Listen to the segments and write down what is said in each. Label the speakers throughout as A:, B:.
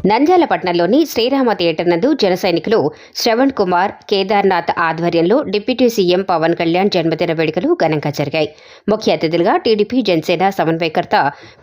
A: నంద్యాల పట్టణంలోని శ్రీరామ థియేటర్ నందు జన సైనికులు శ్రవణ్ కుమార్ కేదార్నాథ్ ఆధ్వర్యంలో డిప్యూటీ సీఎం పవన్ కళ్యాణ్ జన్మదిన వేడుకలు ఘనంగా జరిగాయి. ముఖ్య అతిథులుగా టీడీపీ జనసేన సమన్వయకర్త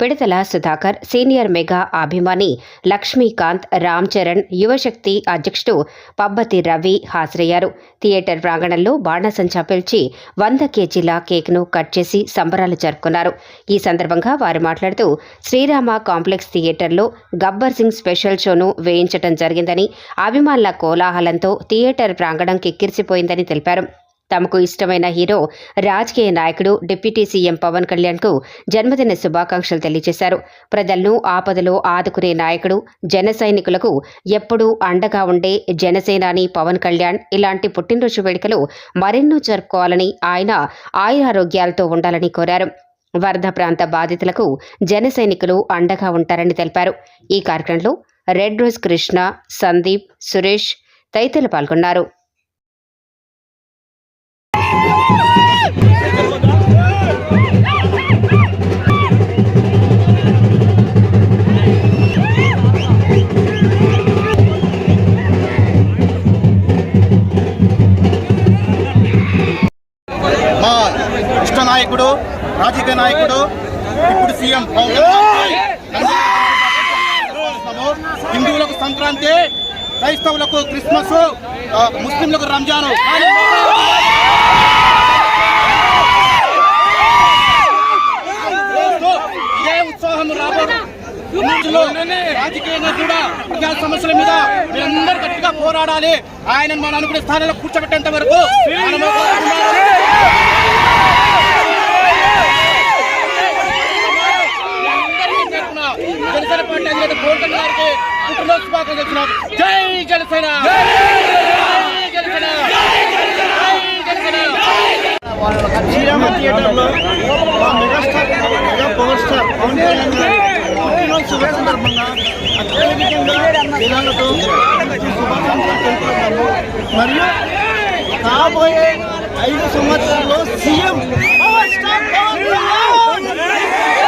A: పిడతల సుధాకర్, సీనియర్ మెగా అభిమాని లక్ష్మీకాంత్, రామ్ చరణ్, యువశక్తి అధ్యక్షుడు పబ్బతి రవి హాజరయ్యారు. థియేటర్ ప్రాంగణంలో బాణసంచా పిలిచి 100 కేజీల కేక్ను కట్ చేసి సంబరాలు జరుపుకున్నారు. ఈ సందర్భంగా వారు మాట్లాడుతూ శ్రీరామ కాంప్లెక్స్ థియేటర్లో గబ్బర్ సింగ్ స్పెషల్ షోను వేయించడం జరిగిందని, అభిమానుల కోలాహలంతో థియేటర్ ప్రాంగణం కిక్కిరిసిపోయిందని తెలిపారు. తమకు ఇష్టమైన హీరో, రాజకీయ నాయకుడు డిప్యూటీ సీఎం పవన్ కళ్యాణ్ కు జన్మదిన శుభాకాంక్షలు తెలియజేశారు. ప్రజలను ఆపదలో ఆదుకునే నాయకుడు, జన సైనికులకు ఎప్పుడూ అండగా ఉండే జనసేనాని పవన్ కళ్యాణ్ ఇలాంటి పుట్టినరోజు వేడుకలు మరెన్నో జరుపుకోవాలని, ఆయన ఆయురారోగ్యాలతో ఉండాలని కోరారు. వరద ప్రాంత బాధితులకు జన సైనికులు అండగా ఉంటారని తెలిపారు. ఈ కార్యక్రమంలో రెడ్ రోజ్ కృష్ణ, సందీప్, సురేష్ తదితరులు పాల్గొన్నారు.
B: మా ఇష్ట నాయకుడు, రాజకీయ నాయకుడు, ఇప్పుడు సీఎం హిందువులకు సంక్రాంతి, క్రైస్తవులకు క్రిస్మస్, ముస్లింలకు రంజాను. ఇదే ఉత్సాహం రాబోదు రాజకీయంగా కూడా ప్రజా సమస్యల మీద మీరందరూ గట్టిగా పోరాడాలి. ఆయన మన అనుకునే స్థానంలో కూర్చోబెట్టేంత వరకు జనసేన పార్టీ అధినేత పవన్ కళ్యాణ్ గారికి పుట్టినరోజు శుభాకాంక్షలు చెప్తున్నాం. జై జనసేన! శ్రీరామ థియేటర్లో మా megastar, mega power star Pawan Kalyan గారి పుట్టినరోజు శుభ సందర్భంగా అత్యధికంగా జనాలతో శుభాకాంక్షలు తెలుపుతున్నాము. మరియు రాబోయే 5 సంవత్సరాల్లో CM power star Pawan Kalyan